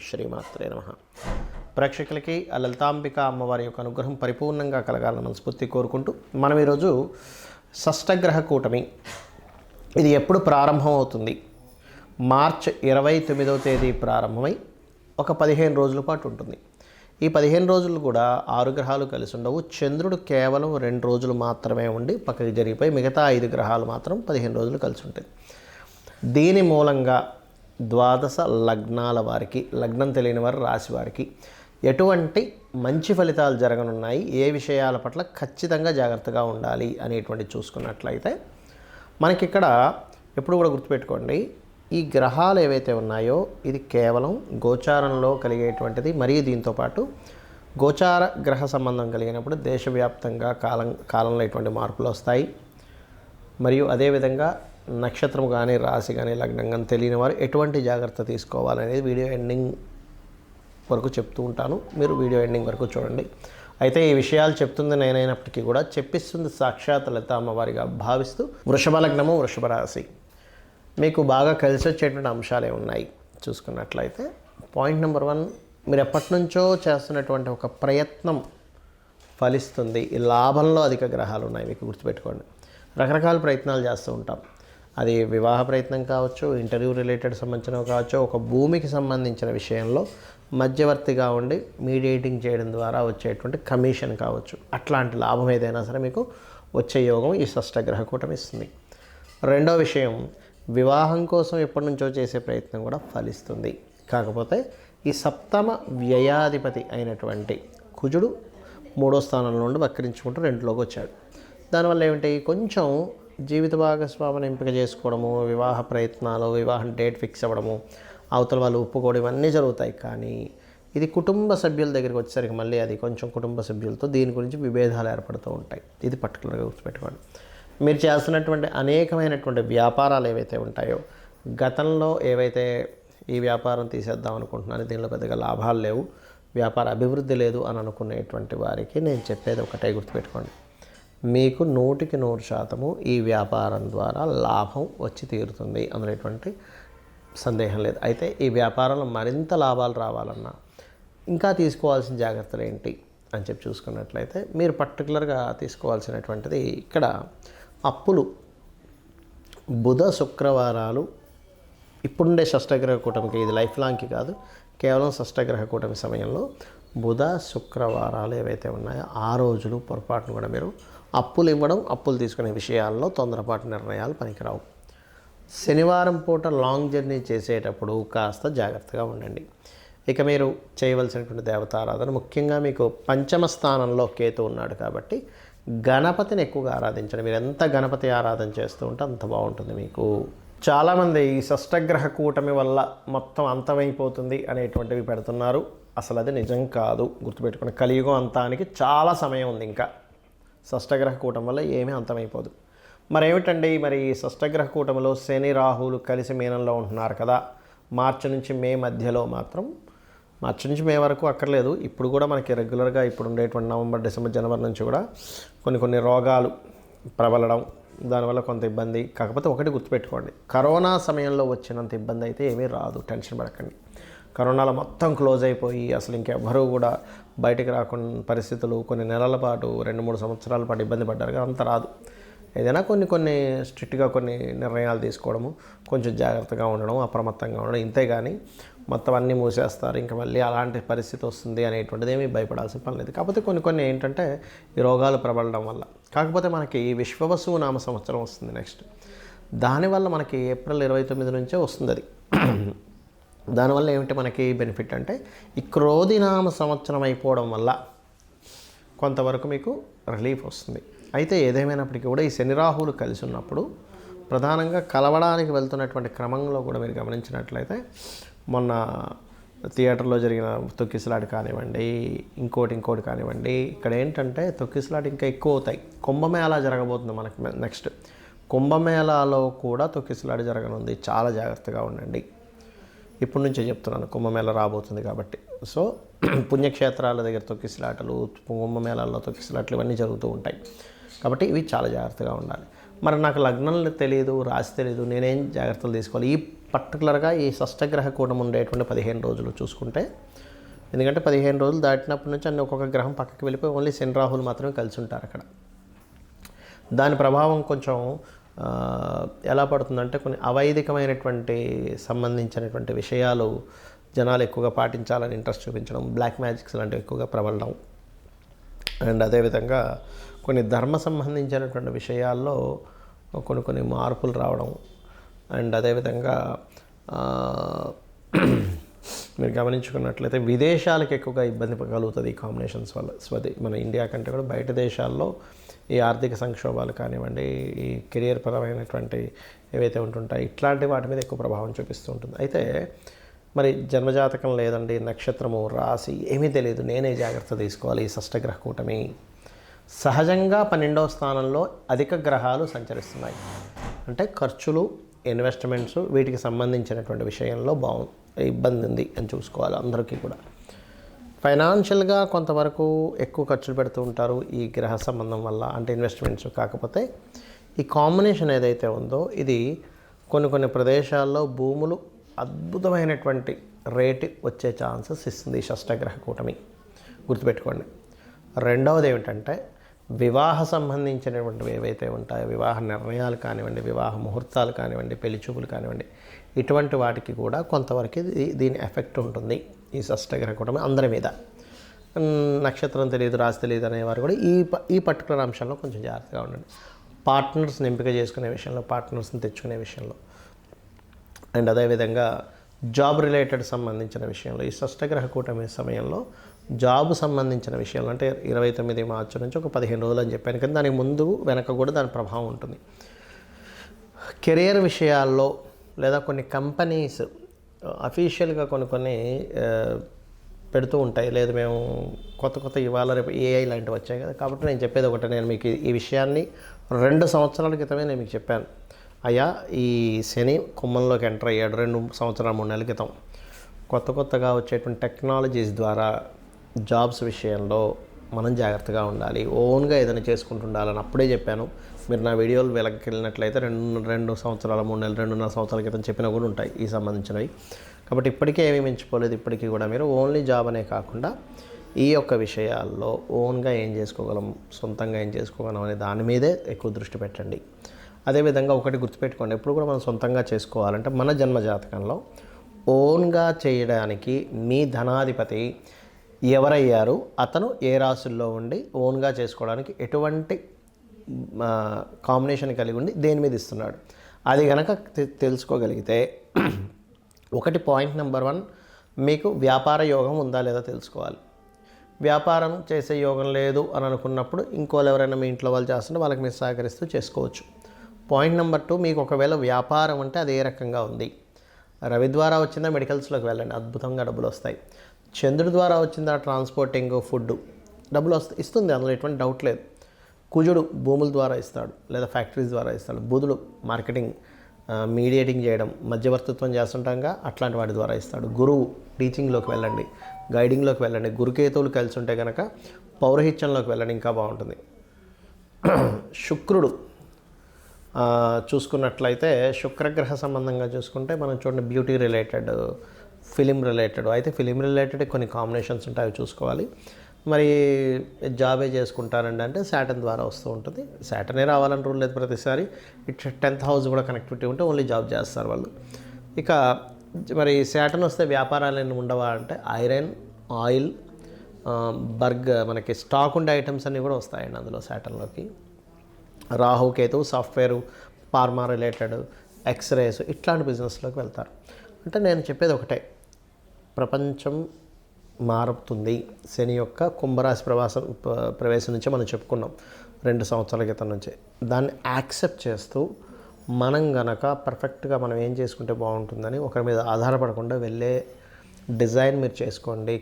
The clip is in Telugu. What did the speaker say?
శ్రీమాత్రే నమః. ప్రేక్షకులకి ఆ లలితాంబిక అమ్మవారి యొక్క అనుగ్రహం పరిపూర్ణంగా కలగాలని మనస్ఫూర్తి కోరుకుంటూ మనం ఈరోజు షష్టగ్రహ కూటమి ఇది ఎప్పుడు ప్రారంభం అవుతుంది? మార్చ్ 29వ తేదీ ప్రారంభమై ఒక 15 రోజుల పాటు ఉంటుంది. ఈ 15 రోజులు కూడా 6 గ్రహాలు కలిసి ఉండవు. చంద్రుడు కేవలం 2 రోజులు మాత్రమే ఉండి పక్కకి జరిగిపోయి మిగతా 5 గ్రహాలు మాత్రం 15 రోజులు కలిసి ఉంటాయి. దీని మూలంగా ద్వాదశ లగ్నాల వారికి, లగ్నం తెలియని వారు రాశి వారికి ఎటువంటి మంచి ఫలితాలు జరగనున్నాయి, ఏ విషయాల పట్ల ఖచ్చితంగా జాగ్రత్తగా ఉండాలి అనేటువంటి చూసుకున్నట్లయితే మనకి ఇక్కడ ఎప్పుడు కూడా గుర్తుపెట్టుకోండి, ఈ గ్రహాలు ఏవైతే ఉన్నాయో ఇది కేవలం గోచారంలో కలిగేటువంటిది. మరియు దీంతోపాటు గోచార గ్రహ సంబంధం కలిగినప్పుడు దేశవ్యాప్తంగా కాలంలో ఎటువంటి మార్పులు వస్తాయి. మరియు అదేవిధంగా నక్షత్రం కానీ రాశి కానీ లగ్నం కానీ తెలియని వారు ఎటువంటి జాగ్రత్త తీసుకోవాలనేది వీడియో ఎండింగ్ వరకు చెప్తూ ఉంటాను. మీరు వీడియో ఎండింగ్ వరకు చూడండి. అయితే ఈ విషయాలు చెప్తుంది నేనైనప్పటికీ కూడా చెప్పిస్తుంది సాక్షాత్ లలిత అమ్మవారిగా భావిస్తూ వృషభ లగ్నము, వృషభ రాశి మీకు బాగా కలిసి వచ్చేటువంటి అంశాలే ఉన్నాయి చూసుకున్నట్లయితే. పాయింట్ నెంబర్ 1, మీరు ఎప్పటి నుంచో చేస్తున్నటువంటి ఒక ప్రయత్నం ఫలిస్తుంది. ఈ లాభంలో అధిక గ్రహాలు ఉన్నాయి మీకు గుర్తుపెట్టుకోండి. రకరకాల ప్రయత్నాలు చేస్తూ ఉంటాం. అది వివాహ ప్రయత్నం కావచ్చు, ఇంటర్వ్యూ రిలేటెడ్ సంబంధించినవి కావచ్చు, ఒక భూమికి సంబంధించిన విషయంలో మధ్యవర్తిగా ఉండి మీడియేటింగ్ చేయడం ద్వారా వచ్చేటువంటి కమిషన్ కావచ్చు. అట్లాంటి లాభం ఏదైనా సరే మీకు వచ్చే యోగం ఈ షష్టగ్రహ కూటమి ఇస్తుంది. రెండో విషయం, వివాహం కోసం ఎప్పటి నుంచో చేసే ప్రయత్నం కూడా ఫలిస్తుంది. కాకపోతే ఈ సప్తమ వ్యయాధిపతి అయినటువంటి కుజుడు 3వ స్థానంలో నుండి వక్రించుకుంటూ 2లోకి వచ్చాడు. దానివల్ల ఏమిటి, కొంచెం జీవిత భాగస్వామిని ఎంపిక చేసుకోవడము, వివాహ ప్రయత్నాలు, వివాహం డేట్ ఫిక్స్ అవ్వడము, అవతల వాళ్ళు ఒప్పుకోవడం ఇవన్నీ జరుగుతాయి. కానీ ఇది కుటుంబ సభ్యుల దగ్గరికి వచ్చేసరికి మళ్ళీ అది కొంచెం కుటుంబ సభ్యులతో దీని గురించి విభేదాలు ఏర్పడుతూ ఉంటాయి. ఇది పర్టికులర్గా గుర్తుపెట్టుకోండి. మీరు చేస్తున్నటువంటి అనేకమైనటువంటి వ్యాపారాలు ఏవైతే ఉంటాయో, గతంలో ఏవైతే ఈ వ్యాపారం తీసేద్దాం అనుకుంటున్నాను, దీనిలో పెద్దగా లాభాలు లేవు, వ్యాపార అభివృద్ధి లేదు అని అనుకునేటువంటి వారికి నేను చెప్పేది ఒకటే గుర్తుపెట్టుకోండి, మీకు 100% ఈ వ్యాపారం ద్వారా లాభం వచ్చి తీరుతుంది, అందులో ఎటువంటి సందేహం లేదు. అయితే ఈ వ్యాపారంలో మరింత లాభాలు రావాలన్నా ఇంకా తీసుకోవాల్సిన జాగ్రత్తలు ఏంటి అని చెప్పి చూసుకున్నట్లయితే మీరు పర్టికులర్గా తీసుకోవాల్సినటువంటిది ఇక్కడ అప్పులు. బుధ శుక్రవారాలు ఇప్పుడుండే షష్టగ్రహ కూటమికి, ఇది లైఫ్ లాంగ్కి కాదు, కేవలం షష్టగ్రహ కూటమి సమయంలో బుధ శుక్రవారాలు ఏవైతే ఉన్నాయో ఆ రోజులు పొరపాటును కూడా మీరు అప్పులు ఇవ్వడం, అప్పులు తీసుకునే విషయాల్లో తొందరపాటు నిర్ణయాలు పనికిరావు. శనివారం పూట లాంగ్ జర్నీ చేసేటప్పుడు కాస్త జాగ్రత్తగా ఉండండి. ఇక మీరు చేయవలసినటువంటి దేవతారాధన, ముఖ్యంగా మీకు పంచమ స్థానంలో కేతు ఉన్నాడు కాబట్టి గణపతిని ఎక్కువగా ఆరాధించండి. మీరు ఎంత గణపతి ఆరాధన చేస్తూ ఉంటే అంత బాగుంటుంది మీకు. చాలామంది ఈ షష్టగ్రహ కూటమి వల్ల మొత్తం అంతమైపోతుంది అనేటువంటివి పెడుతున్నారు. అసలు అది నిజం కాదు, గుర్తుపెట్టుకుని. కలియుగం అంతానికి చాలా సమయం ఉంది. ఇంకా షష్టగ్రహ కూటమి వల్ల ఏమీ అంతమైపోదు. మరేమిటండి, మరి షష్టగ్రహ కూటమిలో శని రాహువులు కలిసి మీనంలో ఉంటున్నారు కదా, మార్చి నుంచి మే మధ్యలో మాత్రం, మార్చి నుంచి మే వరకు అక్కర్లేదు, ఇప్పుడు కూడా మనకి రెగ్యులర్గా ఇప్పుడు ఉండేటువంటి నవంబర్, డిసెంబర్, జనవరి నుంచి కూడా కొన్ని రోగాలు ప్రబలడం, దానివల్ల కొంత ఇబ్బంది. కాకపోతే ఒకటి గుర్తుపెట్టుకోండి, కరోనా సమయంలో వచ్చినంత ఇబ్బంది అయితే ఏమీ రాదు, టెన్షన్ పడకండి. కరోనాలో మొత్తం క్లోజ్ అయిపోయి అసలు ఇంకెవ్వరూ కూడా బయటికి రాకుండా పరిస్థితులు కొన్ని నెలల పాటు, 2-3 సంవత్సరాల పాటు ఇబ్బంది పడ్డారు కదా, అంత రాదు. ఏదైనా కొన్ని స్ట్రిక్ట్గా కొన్ని నిర్ణయాలు తీసుకోవడము, కొంచెం జాగ్రత్తగా ఉండడం, అప్రమత్తంగా ఉండడం, ఇంతే కానీ మొత్తం అన్నీ మూసేస్తారు ఇంకా మళ్ళీ అలాంటి పరిస్థితి వస్తుంది అనేటువంటిది ఏమీ భయపడాల్సిన పని లేదు. కాకపోతే కొన్ని ఏంటంటే ఈ రోగాలు ప్రబలడం వల్ల. కాకపోతే మనకి విశ్వవసువు నామ సంవత్సరం వస్తుంది నెక్స్ట్. దానివల్ల మనకి ఏప్రిల్ 29 నుంచే వస్తుంది అది. దానివల్ల ఏమిటి మనకి బెనిఫిట్ అంటే, ఈ క్రోధినామ సంవత్సరం అయిపోవడం వల్ల కొంతవరకు మీకు రిలీఫ్ వస్తుంది. అయితే ఏదేమైనప్పటికీ కూడా ఈ శని రాహువులు కలిసి ఉన్నప్పుడు ప్రధానంగా కలవడానికి వెళ్తున్నటువంటి క్రమంలో కూడా మీరు గమనించినట్లయితే, మొన్న థియేటర్లో జరిగిన తొక్కిసలాట కానివ్వండి, ఇంకోటి కానివ్వండి, ఇక్కడ ఏంటంటే తొక్కిసలాట ఇంకా ఎక్కువ అవుతాయి. కుంభమేళా జరగబోతుంది మనకి నెక్స్ట్. కుంభమేళాలో కూడా తొక్కిసలాట జరగనుంది, చాలా జాగ్రత్తగా ఉండండి. ఇప్పటి నుంచే చెప్తున్నాను, కుంభమేళా రాబోతుంది కాబట్టి. సో పుణ్యక్షేత్రాల దగ్గర తొక్కిసలాటలు, కుంభమేళాల్లో తొక్కిసలాటలు ఇవన్నీ జరుగుతూ ఉంటాయి కాబట్టి ఇవి చాలా జాగ్రత్తగా ఉండాలి. మరి నాకు లగ్నం తెలియదు, రాశి తెలియదు, నేనేం జాగ్రత్తలు తీసుకోవాలి? ఈ పర్టికులర్గా ఈ షష్టగ్రహ కూటమి ఉండేటువంటి 15 రోజులు చూసుకుంటే, ఎందుకంటే 15 రోజులు దాటినప్పటి నుంచి అన్ని ఒక్కొక్క గ్రహం పక్కకి వెళ్ళిపోయి ఓన్లీ శని రాహులు మాత్రమే కలిసి ఉంటారు అక్కడ. దాని ప్రభావం కొంచెం ఎలా పడుతుందంటే కొన్ని అవైదికమైనటువంటి సంబంధించినటువంటి విషయాలు జనాలు ఎక్కువగా పాటించాలని ఇంట్రెస్ట్ చూపించడం, బ్లాక్ మ్యాజిక్స్ లాంటివి ఎక్కువగా ప్రబలడం, అండ్ అదేవిధంగా కొన్ని ధర్మ సంబంధించినటువంటి విషయాల్లో కొన్ని మార్పులు రావడం, అండ్ అదేవిధంగా మీరు గమనించుకున్నట్లయితే విదేశాలకు ఎక్కువగా ఇబ్బంది కలుగుతుంది ఈ కాంబినేషన్స్ వల్ల. మన ఇండియా కంటే కూడా బయట దేశాల్లో ఈ ఆర్థిక సంక్షోభాలు కానివ్వండి, ఈ కెరియర్ పరమైనటువంటి ఏవైతే ఉంటుంటాయి ఇట్లాంటి వాటి మీద ఎక్కువ ప్రభావం చూపిస్తూ ఉంటుంది. అయితే మరి జన్మజాతకం లేదండి, నక్షత్రము రాశి ఏమీ తెలియదు, నేనే జాగ్రత్త తీసుకోవాలి. ఈ షష్టగ్రహ కూటమి సహజంగా 12వ స్థానంలో అధిక గ్రహాలు సంచరిస్తున్నాయి. అంటే ఖర్చులు, ఇన్వెస్ట్మెంట్స్ వీటికి సంబంధించినటువంటి విషయంలో ఇబ్బంది ఉంది అని చూసుకోవాలి. అందరికీ కూడా ఫైనాన్షియల్గా కొంతవరకు ఎక్కువ ఖర్చులు పెడుతూ ఉంటారు ఈ గ్రహ సంబంధం వల్ల, అంటే ఇన్వెస్ట్మెంట్స్. కాకపోతే ఈ కాంబినేషన్ ఏదైతే ఉందో ఇది కొన్ని ప్రదేశాల్లో భూములు అద్భుతమైనటువంటి రేటు వచ్చే ఛాన్సెస్ ఇస్తుంది ఈ షష్టగ్రహ కూటమి, గుర్తుపెట్టుకోండి. రెండవది ఏమిటంటే వివాహ సంబంధించినటువంటివి ఏవైతే ఉంటాయో, వివాహ నిర్ణయాలు కానివ్వండి, వివాహ ముహూర్తాలు కానివ్వండి, పెళ్లి చూపులు కానివ్వండి, ఇటువంటి వాటికి కూడా కొంతవరకు దీని ఎఫెక్ట్ ఉంటుంది ఈ షష్టగ్రహ కూటమి అందరి మీద. నక్షత్రం తెలియదు, రాశి తెలియదు అనేవారు కూడా ఈ పర్టికులర్ అంశంలో కొంచెం జాగ్రత్తగా ఉండండి. పార్ట్నర్స్ని ఎంపిక చేసుకునే విషయంలో, పార్ట్నర్స్ని తెచ్చుకునే విషయంలో, అండ్ అదేవిధంగా జాబ్ రిలేటెడ్ సంబంధించిన విషయంలో ఈ షష్టగ్రహ కూటమి సమయంలో జాబ్ సంబంధించిన విషయంలో, అంటే 29 మార్చి నుంచి ఒక 15 రోజులు అని చెప్పాను కానీ దానికి ముందు వెనక కూడా దాని ప్రభావం ఉంటుంది. కెరియర్ విషయాల్లో లేదా కొన్ని కంపెనీస్ అఫీషియల్గా కొన్ని పెడుతూ ఉంటాయి, లేదు మేము కొత్త ఇవాళ రేపు ఏఐ లాంటివి వచ్చాయి కదా. కాబట్టి నేను చెప్పేది ఒకటి, నేను మీకు ఈ విషయాన్ని 2 సంవత్సరాల క్రితమే నేను మీకు చెప్పాను. అయ్యా ఈ శని కుంభంలోకి ఎంటర్ అయ్యాడు 2 సంవత్సరాలు 3 నెలల క్రితం. కొత్తగా వచ్చేటువంటి టెక్నాలజీస్ ద్వారా జాబ్స్ విషయంలో మనం జాగ్రత్తగా ఉండాలి, ఓన్గా ఏదైనా చేసుకుంటుండాలని అప్పుడే చెప్పాను. మీరు నా వీడియోలు వెనక్కి వెళ్ళినట్లయితే 2 సంవత్సరాల 3 నెలలు 2.5 సంవత్సరాల క్రితం చెప్పినా కూడా ఉంటాయి ఈ సంబంధించినవి. కాబట్టి ఇప్పటికే ఏమీ మించిపోలేదు. ఇప్పటికీ కూడా మీరు ఓన్లీ జాబ్ అనే కాకుండా ఈ యొక్క విషయాల్లో ఓన్గా ఏం చేసుకోగలం, సొంతంగా ఏం చేసుకోగలం అనే దాని మీదే ఎక్కువ దృష్టి పెట్టండి. అదేవిధంగా ఒకటి గుర్తుపెట్టుకోండి, ఎప్పుడు కూడా మనం సొంతంగా చేసుకోవాలంటే మన జన్మజాతకంలో ఓన్గా చేయడానికి మీ ధనాధిపతి ఎవరయ్యారు, అతను ఏ రాశుల్లో ఉండి ఓన్గా చేసుకోవడానికి ఎటువంటి కాంబినేషన్ కలిగి ఉండి దేని మీద ఇస్తున్నాడు, అది కనుక తెలుసుకోగలిగితే ఒకటి పాయింట్ నెంబర్ 1 మీకు వ్యాపార యోగం ఉందా లేదా తెలుసుకోవాలి. వ్యాపారం చేసే యోగం లేదు అని అనుకున్నప్పుడు ఇంకోళ్ళు ఎవరైనా మీ ఇంట్లో వాళ్ళు చేస్తుంటే వాళ్ళకి మీరు సహకరిస్తూ చేసుకోవచ్చు. పాయింట్ నెంబర్ 2 మీకు ఒకవేళ వ్యాపారం అంటే అది ఏ రకంగా ఉంది. రవి ద్వారా వచ్చిందా మెడికల్స్లోకి వెళ్ళండి, అద్భుతంగా డబ్బులు వస్తాయి. చంద్రుడి ద్వారా వచ్చిందా ట్రాన్స్పోర్టింగ్, ఫుడ్ డబ్బులు ఇస్తుంది, అందులో ఎటువంటి డౌట్ లేదు. కుజుడు భూముల ద్వారా ఇస్తాడు లేదా ఫ్యాక్టరీస్ ద్వారా ఇస్తాడు. బుధుడు మార్కెటింగ్, మీడియేటింగ్ చేయడం, మధ్యవర్తిత్వం చేస్తుంటాగా అట్లాంటి వాటి ద్వారా ఇస్తాడు. గురువు టీచింగ్లోకి వెళ్ళండి, గైడింగ్లోకి వెళ్ళండి. గురుకేతువులు కలిసి ఉంటే కనుక పౌరహిత్యంలోకి వెళ్ళండి, ఇంకా బాగుంటుంది. శుక్రుడు చూసుకున్నట్లయితే శుక్రగ్రహ సంబంధంగా చూసుకుంటే మనం చూడండి బ్యూటీ రిలేటెడ్, ఫిలిం రిలేటెడ్, అయితే ఫిలిం రిలేటెడ్ కొన్ని కాంబినేషన్స్ ఉంటాయి, అవి చూసుకోవాలి. మరి జాబే చేసుకుంటారండి అంటే శాటర్న్ ద్వారా వస్తూ ఉంటుంది. శాటర్నే రావాలని రూల్ లేదు ప్రతిసారి. ఇట్స్ 10th హౌస్ కూడా కనెక్టివిటీ ఉంటే ఓన్లీ జాబ్ చేస్తారు వాళ్ళు. ఇక మరి శాటర్న్ వస్తే వ్యాపారాలు ఏమి ఉండవా అంటే ఐరన్, ఆయిల్, మనకి స్టాక్ ఉండే ఐటమ్స్ అన్నీ కూడా వస్తాయండి అందులో శాటర్న్లోకి. Rahu Ketu software, pharma related, x rays ఇట్లాంటి బిజినెస్లోకి వెళ్తారు. అంటే నేను చెప్పేది ఒకటే, ప్రపంచం మారుతుంది. శని యొక్క కుంభరాశి ప్రవేశం నుంచి మనం చెప్పుకున్నాం 2 సంవత్సరాల క్రితం నుంచి. దాన్ని యాక్సెప్ట్ చేస్తూ మనం గనక పర్ఫెక్ట్గా మనం ఏం చేసుకుంటే బాగుంటుందని ఒకరి మీద ఆధారపడకుండా వెళ్ళే డిజైన్ మీరు చేసుకోండి.